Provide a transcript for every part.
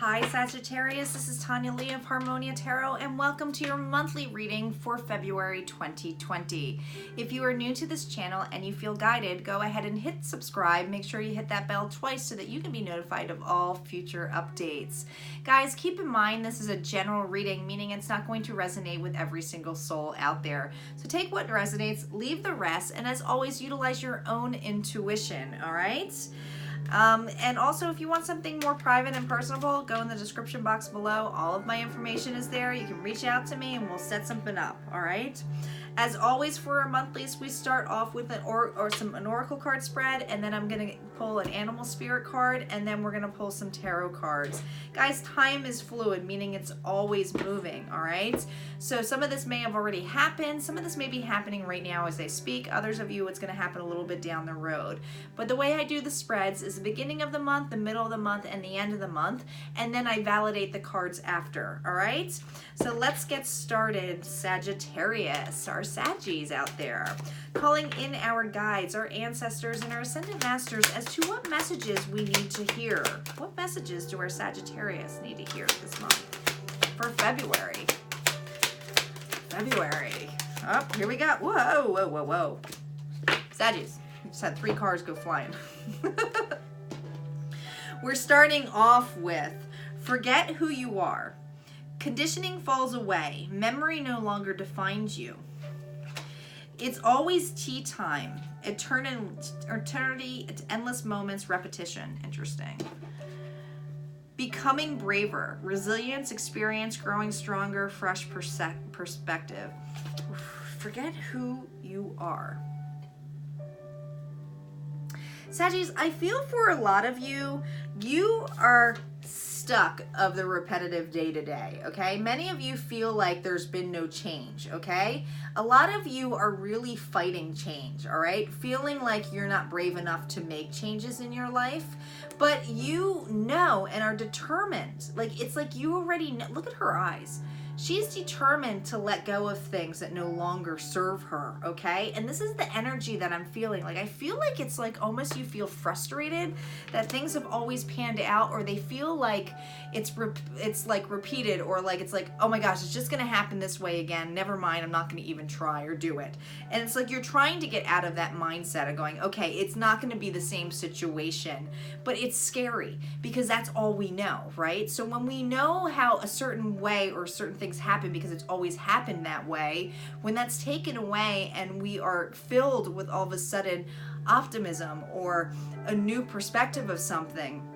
Hi Sagittarius, this is Tanya Lee of Harmonia Tarot, and welcome to your monthly reading for February 2020. If you are new to this channel and you feel guided, go ahead and hit subscribe. Make sure you hit that bell twice so that you can be notified of all future updates. Guys, keep in mind this is a general reading, meaning it's not going to resonate with every single soul out there. So take what resonates, leave the rest, and as always, utilize your own intuition, all right? And also, if you want something more private and personable, go in the description box below. All of my information is there. You can reach out to me and we'll set something up, all right? As always, for our monthlies, we start off with an oracle card spread, and then I'm going to pull an animal spirit card, and then we're going to pull some tarot cards. Guys, time is fluid, meaning it's always moving, all right? So some of this may have already happened. Some of this may be happening right now as I speak. Others of you, it's going to happen a little bit down the road. But the way I do the spreads is the beginning of the month, the middle of the month, and the end of the month, and then I validate the cards after, all right? So let's get started, Sagittarius, our Saggies out there, calling in our guides, our ancestors, and our ascended masters as to what messages we need to hear. What messages do our Sagittarius need to hear this month for February? Oh, here we go. Whoa, whoa, whoa, whoa. Saggies, we just had 3 cars go flying. We're starting off with forget who you are. Conditioning falls away. Memory no longer defines you. It's always tea time. Eternity, endless moments, repetition. Interesting. Becoming braver. Resilience, experience, growing stronger, fresh perspective. Forget who you are. Saggies, I feel for a lot of you, you are stuck of the repetitive day-to-day, okay? Many of you feel like there's been no change, okay? A lot of you are really fighting change, all right? Feeling like you're not brave enough to make changes in your life, but you know and are determined. Like, it's like you already know. Look at her eyes. She's determined to let go of things that no longer serve her, okay? And this is the energy that I'm feeling. Like, I feel like it's like almost you feel frustrated that things have always panned out, or they feel like it's like repeated, or like it's like, oh my gosh, it's just gonna happen this way again. Never mind, I'm not gonna even try or do it. And it's like you're trying to get out of that mindset of going, okay, it's not gonna be the same situation, but it's scary because that's all we know, right? So when we know how a certain way or certain things happen because it's always happened that way, when that's taken away and we are filled with all of a sudden optimism or a new perspective of something,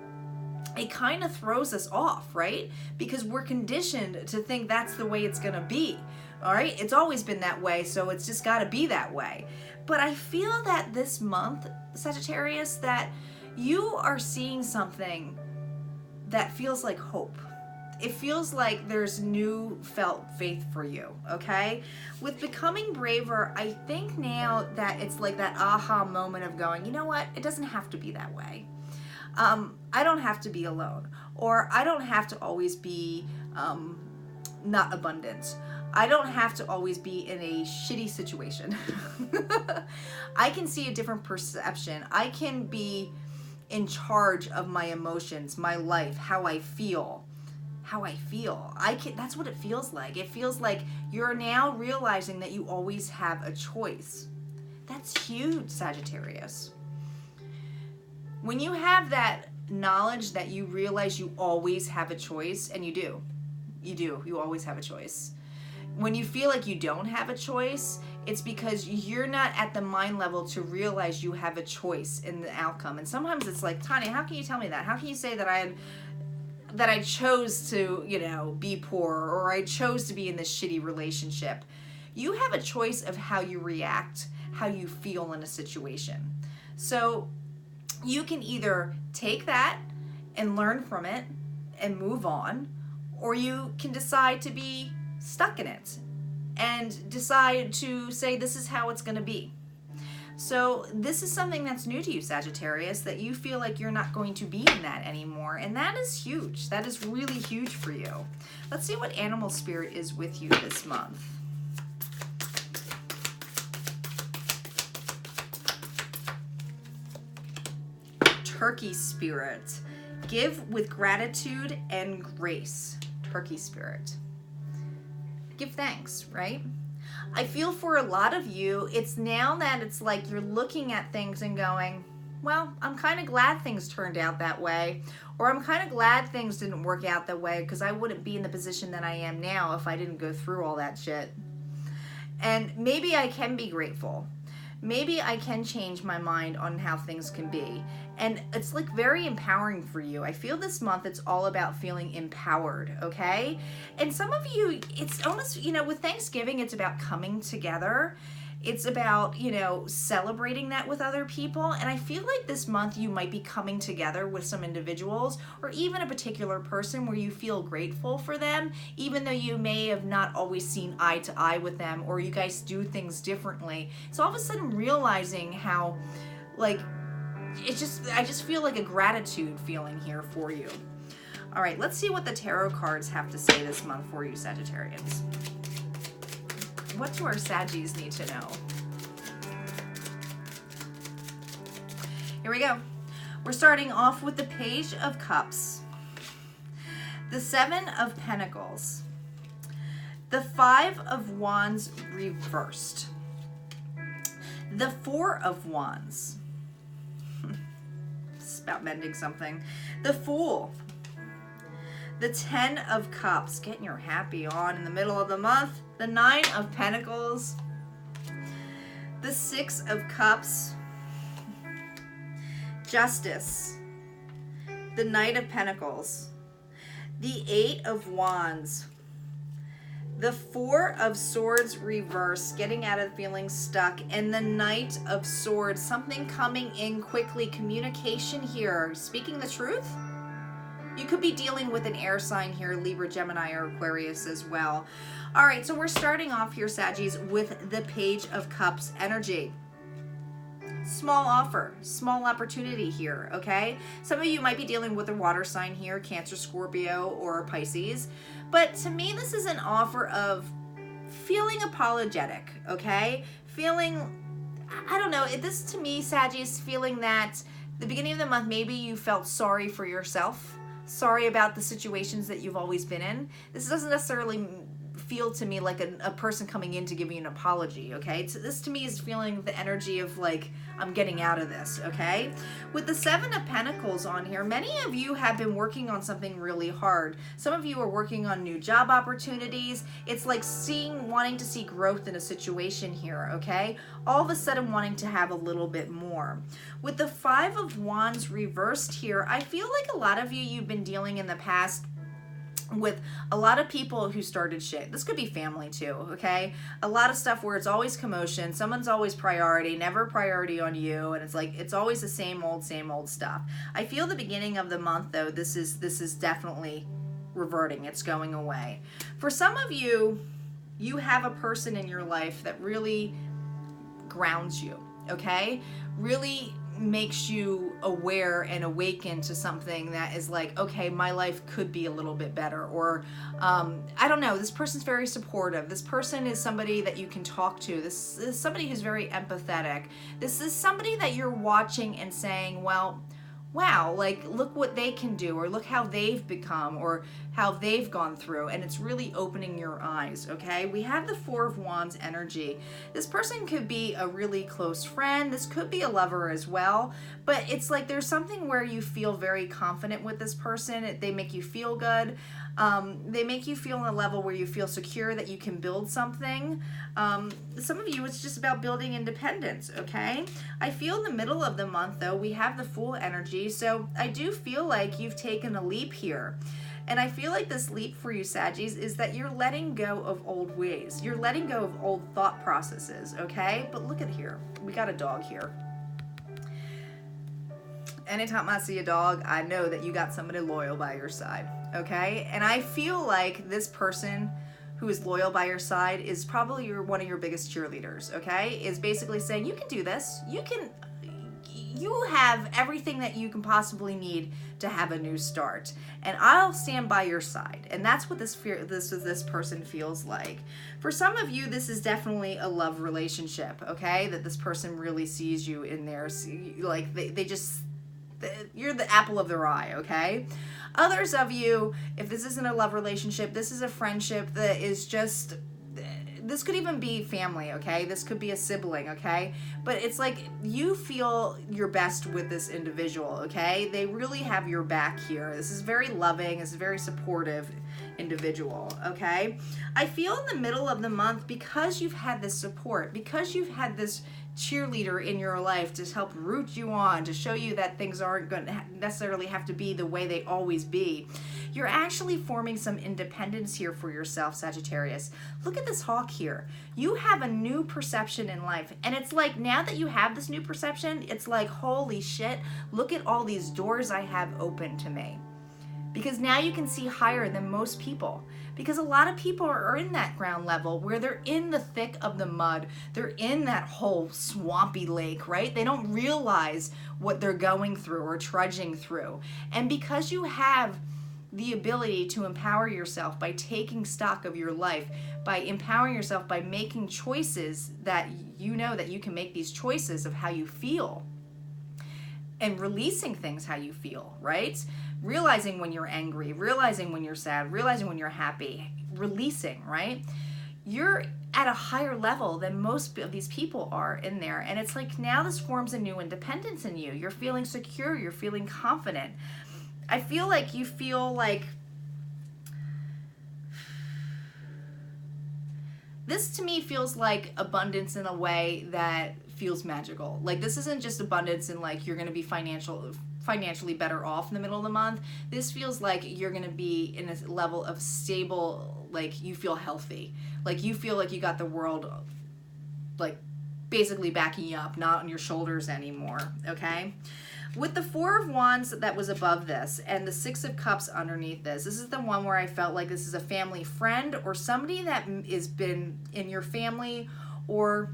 it kind of throws us off, right? Because we're conditioned to think that's the way it's gonna be, all right? It's always been that way, so it's just gotta be that way. But I feel that this month, Sagittarius, that you are seeing something that feels like hope. It feels like there's new felt faith for you, okay? With becoming braver, I think now that it's like that aha moment of going, you know what? It doesn't have to be that way. I don't have to be alone, or I don't have to always be not abundant. I don't have to always be in a shitty situation. I can see a different perception. I can be in charge of my emotions, my life, how I feel. That's what it feels like. It feels like you're now realizing that you always have a choice. That's huge, Sagittarius. When you have that knowledge that you realize you always have a choice, and you always have a choice. When you feel like you don't have a choice, it's because you're not at the mind level to realize you have a choice in the outcome. And sometimes it's like, Tanya, how can you tell me that? How can you say that I chose to, be poor, or I chose to be in this shitty relationship? You have a choice of how you react, how you feel in a situation. So you can either take that and learn from it and move on, or you can decide to be stuck in it and decide to say, this is how it's going to be. So this is something that's new to you, Sagittarius, that you feel like you're not going to be in that anymore. And that is huge. That is really huge for you. Let's see what animal spirit is with you this month. Turkey spirit. Give with gratitude and grace. Turkey spirit. Give thanks, right? I feel for a lot of you, it's now that it's like you're looking at things and going, well, I'm kind of glad things turned out that way. Or I'm kind of glad things didn't work out that way because I wouldn't be in the position that I am now if I didn't go through all that shit. And maybe I can be grateful. Maybe I can change my mind on how things can be. And it's like very empowering for you. I feel this month it's all about feeling empowered, okay? And some of you, it's almost, you know, with Thanksgiving, it's about coming together. It's about, you know, celebrating that with other people. And I feel like this month you might be coming together with some individuals or even a particular person where you feel grateful for them, even though you may have not always seen eye to eye with them or you guys do things differently. So all of a sudden realizing how, like, I just feel like a gratitude feeling here for you. All right, let's see what the tarot cards have to say this month for you, Sagittarians. What do our Saggies need to know? Here we go. We're starting off with the Page of Cups, the Seven of Pentacles, the Five of Wands reversed, the Four of Wands. It's about mending something. The Fool, the Ten of Cups, getting your happy on in the middle of the month, the Nine of Pentacles, the Six of Cups, Justice, the Knight of Pentacles, the Eight of Wands, the Four of Swords reverse, getting out of feeling stuck, and the Knight of Swords, something coming in quickly, communication here, speaking the truth. You could be dealing with an air sign here, Libra, Gemini, or Aquarius as well. All right, so we're starting off here, Saggies, with the Page of Cups energy. Small offer, small opportunity here, okay? Some of you might be dealing with a water sign here, Cancer, Scorpio, or Pisces. But to me, this is an offer of feeling apologetic, okay? Feeling, I don't know, this to me, Saggies, feeling that the beginning of the month, maybe you felt sorry for yourself, sorry about the situations that you've always been in. This doesn't necessarily feel to me like a person coming in to give you an apology, okay? So this to me is feeling the energy of like, I'm getting out of this, okay? With the Seven of Pentacles on here, many of you have been working on something really hard. Some of you are working on new job opportunities. It's like wanting to see growth in a situation here, okay? All of a sudden wanting to have a little bit more. With the Five of Wands reversed here, I feel like a lot of you've been dealing in the past with a lot of people who started shit. This could be family too, okay? A lot of stuff where it's always commotion, someone's always priority, never priority on you, and it's like it's always the same old stuff. I feel the beginning of the month though, this is definitely reverting. It's going away. For some of you, you have a person in your life that really grounds you, okay? Really makes you aware and awaken to something that is like, okay, my life could be a little bit better, or I don't know, this person's very supportive. This person is somebody that you can talk to. This is somebody who's very empathetic. This is somebody that you're watching and saying, well, wow, like look what they can do, or look how they've become, or how they've gone through, and it's really opening your eyes, okay? We have the Four of Wands energy. This person could be a really close friend. This could be a lover as well, but it's like there's something where you feel very confident with this person. They make you feel good. They make you feel on a level where you feel secure that you can build something. Some of you, it's just about building independence, okay? I feel in the middle of the month, though, we have the Fool energy, so I do feel like you've taken a leap here. And I feel like this leap for you, Saggies, is that you're letting go of old ways. You're letting go of old thought processes, okay? But look at here. We got a dog here. Anytime I see a dog, I know that you got somebody loyal by your side, okay? And I feel like this person who is loyal by your side is probably one of your biggest cheerleaders, okay? Is basically saying, you can do this. You have everything that you can possibly need to have a new start, and I'll stand by your side. And that's what this person feels like. For some of you, this is definitely a love relationship, okay? That this person really sees you in there, like they just you're the apple of their eye, okay? Others of you, if this isn't a love relationship, this is a friendship that is just, this could even be family, okay? This could be a sibling, okay? But it's like you feel your best with this individual, okay? They really have your back here. This is very loving, this is very supportive individual, okay? I feel in the middle of the month, because you've had this support, because you've had this cheerleader in your life to help root you on, to show you that things aren't going to necessarily have to be the way they always be, you're actually forming some independence here for yourself, Sagittarius. Look at this hawk here. You have a new perception in life, and it's like now that you have this new perception, it's like, holy shit, look at all these doors I have open to me. Because now you can see higher than most people. Because a lot of people are in that ground level where they're in the thick of the mud. They're in that whole swampy lake, right? They don't realize what they're going through or trudging through. And because you have the ability to empower yourself by taking stock of your life, by empowering yourself by making choices that you know that you can make these choices of how you feel and releasing things how you feel, right? Realizing when you're angry, realizing when you're sad, realizing when you're happy, releasing, right? You're at a higher level than most of these people are in there. And it's like now this forms a new independence in you. You're feeling secure, you're feeling confident. I feel like you feel like this to me feels like abundance in a way that feels magical. Like this isn't just abundance in like you're going to be financially better off in the middle of the month. This feels like you're going to be in a level of stable, like you feel healthy. Like you feel like you got the world like basically backing you up, not on your shoulders anymore, okay? With the Four of Wands that was above this and the Six of Cups underneath this, this is the one where I felt like this is a family friend or somebody that has been in your family, or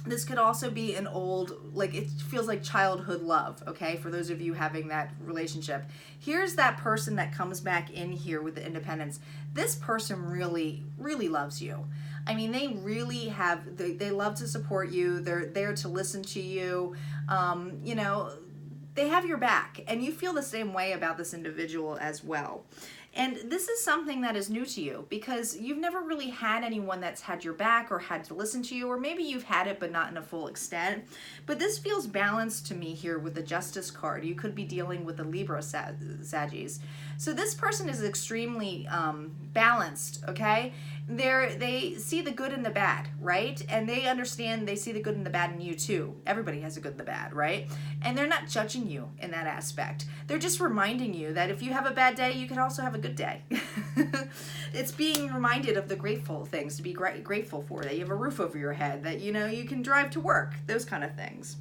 this could also be an old, like it feels like childhood love, okay, for those of you having that relationship. Here's that person that comes back in here with the independence. This person really, really loves you. I mean, they really have, they love to support you. They're there to listen to you. You know, they have your back, and you feel the same way about this individual as well. And this is something that is new to you because you've never really had anyone that's had your back or had to listen to you, or maybe you've had it but not in a full extent. But this feels balanced to me here with the Justice card. You could be dealing with the Libra Saggies. So this person is extremely balanced, okay? They see the good and the bad, right? And they understand, they see the good and the bad in you too. Everybody has a good and the bad, right? And they're not judging you in that aspect. They're just reminding you that if you have a bad day, you can also have a good day. It's being reminded of the grateful things to be grateful for, that you have a roof over your head, that you know you can drive to work, those kind of things.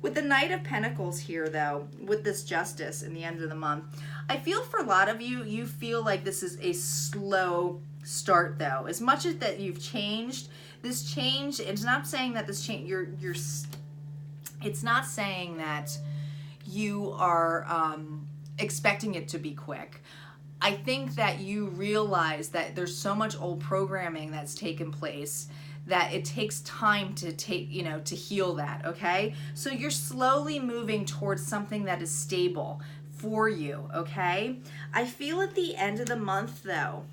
With the Knight of Pentacles here though, with this Justice in the end of the month, I feel for a lot of you, you feel like this is a slow start though. As much as that you've changed, this change, it's not saying that this change, it's not saying that you are expecting it to be quick. I think that you realize that there's so much old programming that's taken place that it takes time to to heal that, okay? So you're slowly moving towards something that is stable for you, okay? I feel at the end of the month though,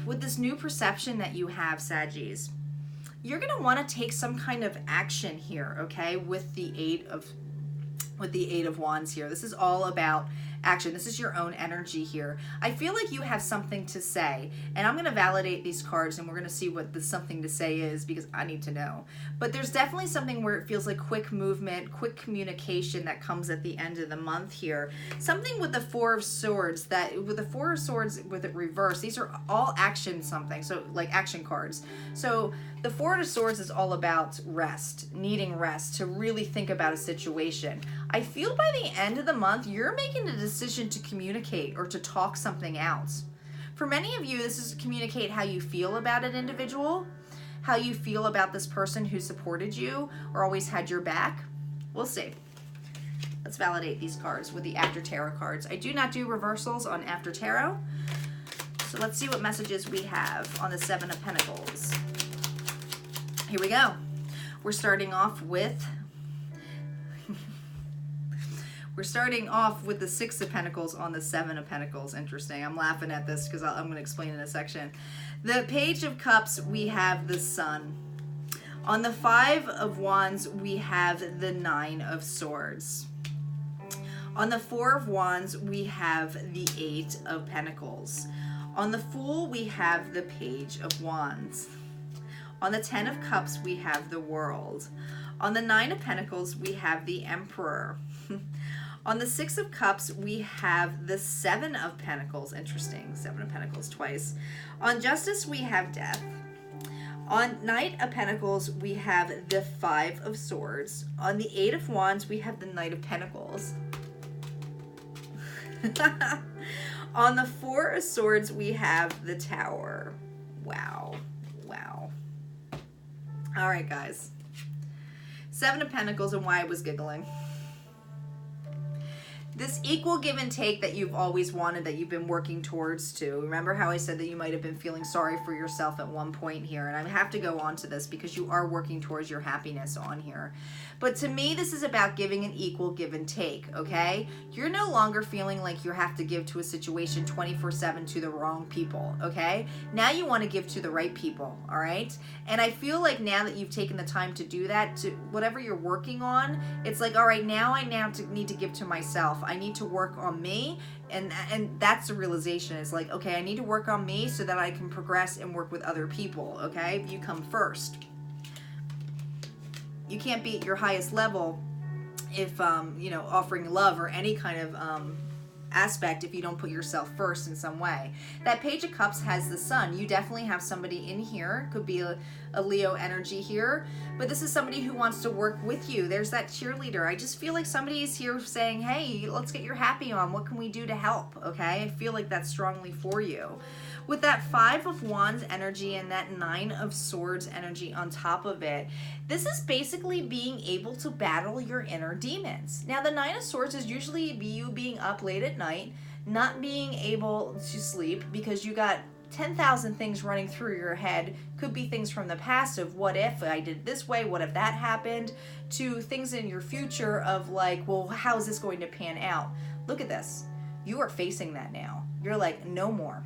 with this new perception that you have, Saggies, you're gonna wanna take some kind of action here, okay? With the Eight of Wands here. This is all about action. This is your own energy here. I feel like you have something to say, and I'm going to validate these cards and we're going to see what the something to say is because I need to know. But there's definitely something where it feels like quick movement, quick communication that comes at the end of the month here. Something with the Four of Swords, that with the Four of Swords with it reversed, these are all action something, so like action cards. So the Four of Swords is all about rest, needing rest, to really think about a situation. I feel by the end of the month, you're making a decision to communicate or to talk something out. For many of you, this is to communicate how you feel about an individual, how you feel about this person who supported you or always had your back. We'll see. Let's validate these cards with the After Tarot cards. I do not do reversals on After Tarot. So let's see what messages we have on the Seven of Pentacles. Here we go. We're starting off with We're starting off with the Six of Pentacles on the Seven of Pentacles. Interesting. I'm laughing at this because I'm going to explain in a section. The Page of Cups, we have the Sun. On the Five of Wands, we have the Nine of Swords. On the Four of Wands, we have the Eight of Pentacles. On the Fool, we have the Page of Wands. On the Ten of Cups, we have the World. On the Nine of Pentacles, we have the Emperor. On the Six of Cups, we have the Seven of Pentacles. Interesting, Seven of Pentacles twice. On Justice, we have Death. On Knight of Pentacles, we have the Five of Swords. On the Eight of Wands, we have the Knight of Pentacles. On the Four of Swords, we have the Tower. Wow. Wow. All right, guys. Seven of Pentacles and why I was giggling. This equal give and take that you've always wanted, that you've been working towards too. Remember how I said that you might have been feeling sorry for yourself at one point here, and I have to go on to this because you are working towards your happiness on here. But to me, this is about giving an equal give and take, okay? You're no longer feeling like you have to give to a situation 24/7 to the wrong people, okay? Now you want to give to the right people, all right? And I feel like now that you've taken the time to do that, to whatever you're working on, it's like, all right, now I need to give to myself. I need to work on me, and that's the realization. It's like, okay, I need to work on me so that I can progress and work with other people, okay? You come first. You can't be at your highest level if, you know, offering love or any kind of aspect if you don't put yourself first in some way. That Page of Cups has the Sun. You definitely have somebody in here. Could be a Leo energy here, but this is somebody who wants to work with you. There's that cheerleader. I just feel like somebody is here saying, hey, let's get your happy on. What can we do to help? Okay, I feel like that's strongly for you. With that Five of Wands energy and that Nine of Swords energy on top of it, this is basically being able to battle your inner demons. Now, the Nine of Swords is usually you being up late at night, not being able to sleep because you got 10,000 things running through your head. Could be things from the past of what if I did this way, what if that happened, to things in your future of like, well, how is this going to pan out? Look at this. You are facing that now. You're like, no more.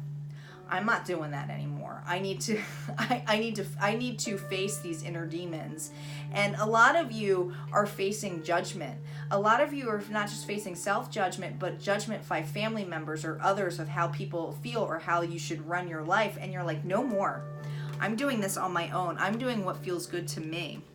I'm not doing that anymore. I need to I need to face these inner demons. And a lot of you are facing judgment. A lot of you are not just facing self-judgment, but judgment by family members or others of how people feel or how you should run your life. And you're like, no more. I'm doing this on my own. I'm doing what feels good to me.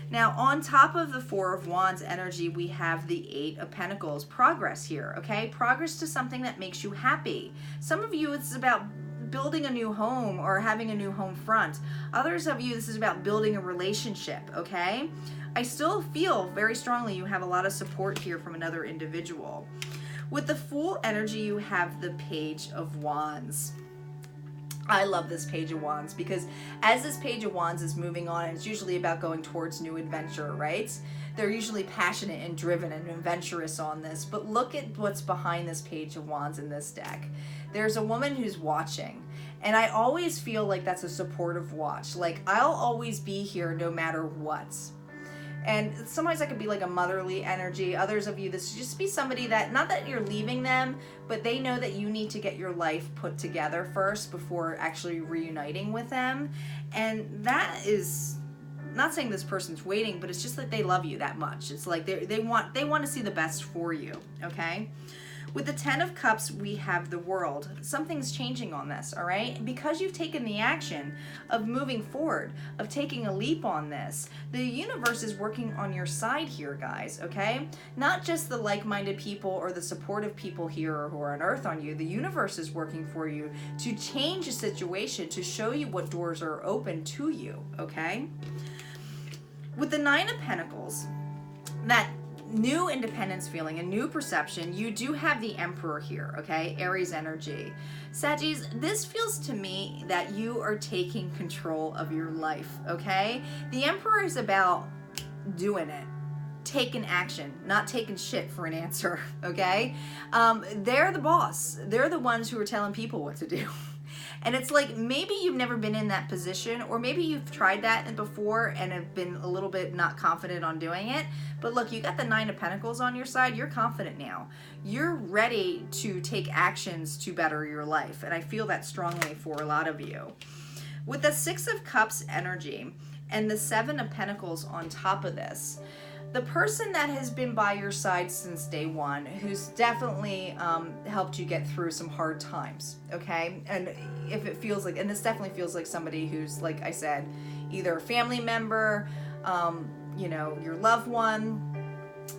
Now, on top of the Four of Wands energy, we have the Eight of Pentacles. Progress here, okay? Progress to something that makes you happy. Some of you, it's about building a new home or having a new home front. Others of you, this is about building a relationship, okay? I still feel very strongly you have a lot of support here from another individual. With the Fool energy, you have the Page of Wands. I love this Page of Wands because as this Page of Wands is moving on, it's usually about going towards new adventure, right? They're usually passionate and driven and adventurous on this, but look at what's behind this Page of Wands in this deck. There's a woman who's watching, and I always feel like that's a supportive watch. Like, I'll always be here no matter what. And sometimes that could be like a motherly energy. Others of you, this should just be somebody that, not that you're leaving them, but they know that you need to get your life put together first before actually reuniting with them. And that is not saying this person's waiting, but it's just that they love you that much. It's like they want to see the best for you, okay? With the Ten of Cups, we have the World. Something's changing on this, all right? Because you've taken the action of moving forward, of taking a leap on this, the universe is working on your side here, guys, okay? Not just the like-minded people or the supportive people here who are on earth on you. The universe is working for you to change a situation, to show you what doors are open to you, okay? With the Nine of Pentacles, that new independence feeling, a new perception, you do have the Emperor here, okay? Aries energy. Saggies, this feels to me that you are taking control of your life, okay? The Emperor is about doing it, taking action, not taking shit for an answer, okay? They're the boss. They're the ones who are telling people what to do. And it's like, maybe you've never been in that position, or maybe you've tried that before and have been a little bit not confident on doing it. But look, you got the Nine of Pentacles on your side. You're confident now. You're ready to take actions to better your life. And I feel that strongly for a lot of you. With the Six of Cups energy and the Seven of Pentacles on top of this, the person that has been by your side since day one, who's definitely helped you get through some hard times, okay? And if it feels like, and this definitely feels like somebody who's, like I said, either a family member, you know, your loved one,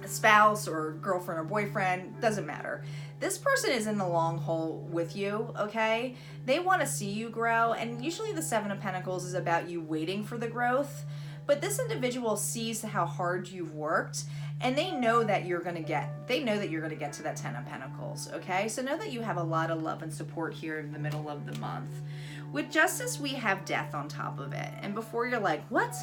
a spouse or girlfriend or boyfriend, doesn't matter. This person is in the long haul with you, okay? They want to see you grow, and usually the Seven of Pentacles is about you waiting for the growth. But this individual sees how hard you've worked, and they know that you're going to get to that Ten of Pentacles, okay? So know that you have a lot of love and support here in the middle of the month. With Justice, we have Death on top of it. And before you're like, what?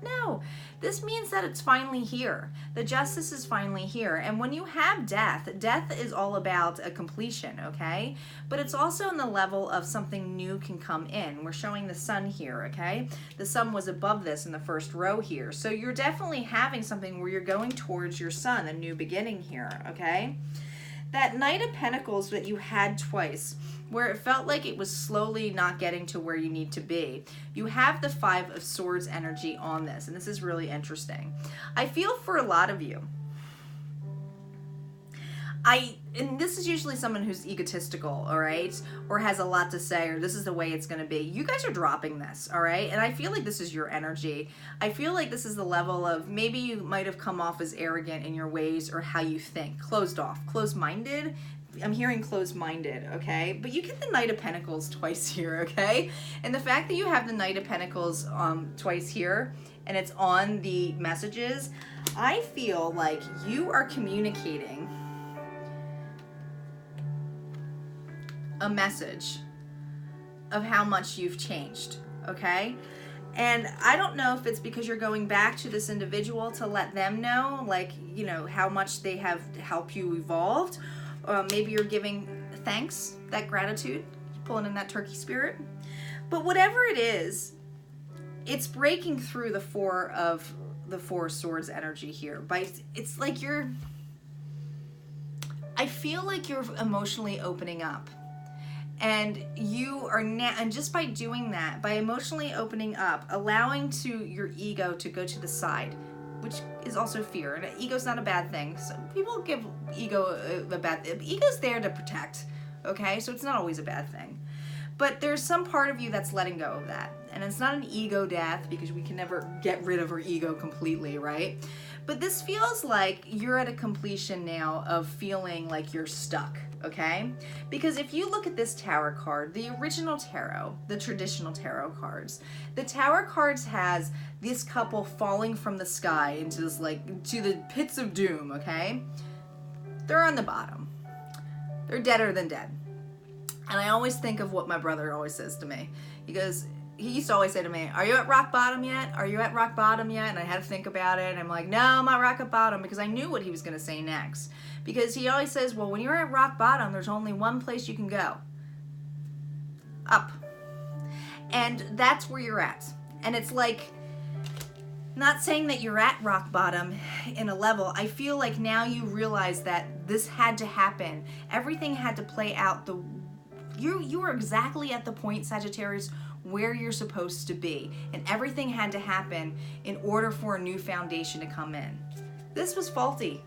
No. This means that it's finally here. The Justice is finally here. And when you have Death, Death is all about a completion, okay? But it's also in the level of something new can come in. We're showing the Sun here, okay? The Sun was above this in the first row here. So you're definitely having something where you're going towards your Sun, a new beginning here, okay? That Knight of Pentacles that you had twice, where it felt like it was slowly not getting to where you need to be. You have the Five of Swords energy on this, and this is really interesting. I feel for a lot of you, and this is usually someone who's egotistical, all right, or has a lot to say, or this is the way it's going to be. You guys are dropping this, all right, and I feel like this is your energy. I feel like this is the level of, maybe you might have come off as arrogant in your ways or how you think, closed off, closed-minded. I'm hearing closed-minded, okay? But you get the Knight of Pentacles twice here, okay? And the fact that you have the Knight of Pentacles twice here, and it's on the messages, I feel like you are communicating a message of how much you've changed, okay? And I don't know if it's because you're going back to this individual to let them know, like, you know, how much they have helped you evolved, or maybe you're giving thanks, that gratitude, pulling in that turkey spirit. But whatever it is, it's breaking through the Four of Swords energy here. It's like I feel like you're emotionally opening up. And you are now, and just by doing that, by emotionally opening up, allowing to your ego to go to the side, which is also fear. And ego's not a bad thing. So people give ego a bad thing. Ego's there to protect, okay? So it's not always a bad thing. But there's some part of you that's letting go of that. And it's not an ego death, because we can never get rid of our ego completely, right? But this feels like you're at a completion now of feeling like you're stuck, okay? Because if you look at this Tower card, the original tarot, the traditional tarot cards, the Tower cards has this couple falling from the sky into this, like, to the pits of doom, okay? They're on the bottom. They're deader than dead. And I always think of what my brother always says to me. He used to always say to me, are you at rock bottom yet? Are you at rock bottom yet? And I had to think about it. And I'm like, no, I'm not rock bottom, because I knew what he was going to say next. Because he always says, well, when you're at rock bottom, there's only one place you can go. Up. And that's where you're at. And it's like, not saying that you're at rock bottom in a level. I feel like now you realize that this had to happen. Everything had to play out. You were exactly at the point, Sagittarius, where you're supposed to be, and everything had to happen in order for a new foundation to come in. This was faulty.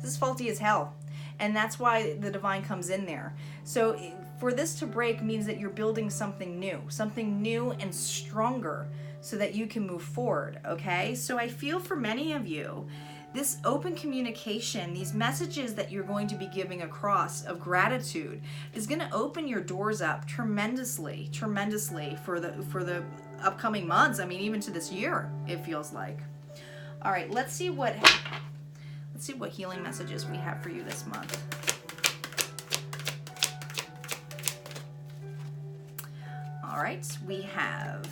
This is faulty as hell, and that's why the divine comes in there. So for this to break means that you're building something new and stronger, so that you can move forward, okay? So I feel for many of you, this open communication, these messages that you're going to be giving across of gratitude is going to open your doors up tremendously for the upcoming months. I mean, even to this year, it feels like. All right, let's see what healing messages we have for you this month. All right, we have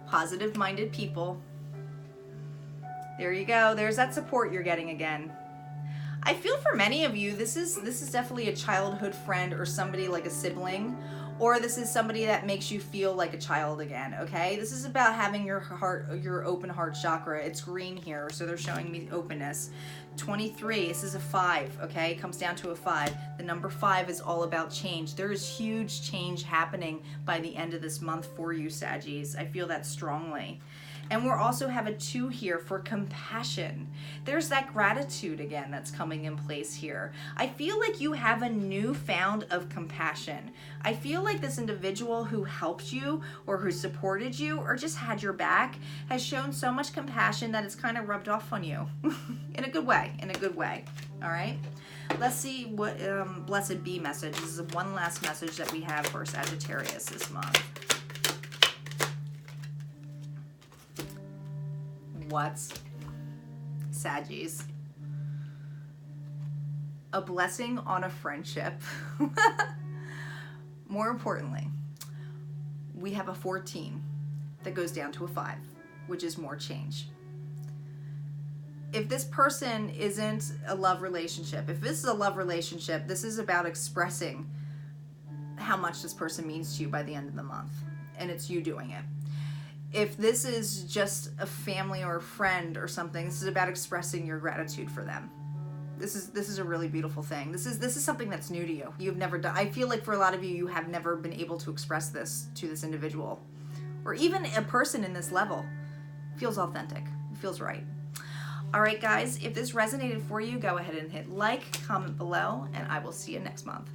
positive-minded people. There you go. There's that support you're getting again. I feel for many of you, this is definitely a childhood friend or somebody like a sibling, or this is somebody that makes you feel like a child again, okay? This is about having your heart, your open heart chakra. It's green here, so they're showing me openness. 23, this is a 5, okay? It comes down to a 5. The number 5 is all about change. There is huge change happening by the end of this month for you, Saggies. I feel that strongly. And we'll also have a 2 here for compassion. There's that gratitude again that's coming in place here. I feel like you have a newfound of compassion. I feel like this individual who helped you or who supported you or just had your back has shown so much compassion that it's kind of rubbed off on you in a good way, all right? Let's see what Blessed Be message. This is one last message that we have for Sagittarius this month. What's Saggies? A blessing on a friendship. More importantly, we have a 14 that goes down to a 5, which is more change. If this person isn't a love relationship, if this is a love relationship, this is about expressing how much this person means to you by the end of the month, and it's you doing it. If this is just a family or a friend or something, this is about expressing your gratitude for them. This is a really beautiful thing. This is something that's new to you. You've never done. I feel like for a lot of you, you have never been able to express this to this individual, or even a person in this level. It feels authentic. It feels right. All right, guys. If this resonated for you, go ahead and hit like, comment below, and I will see you next month.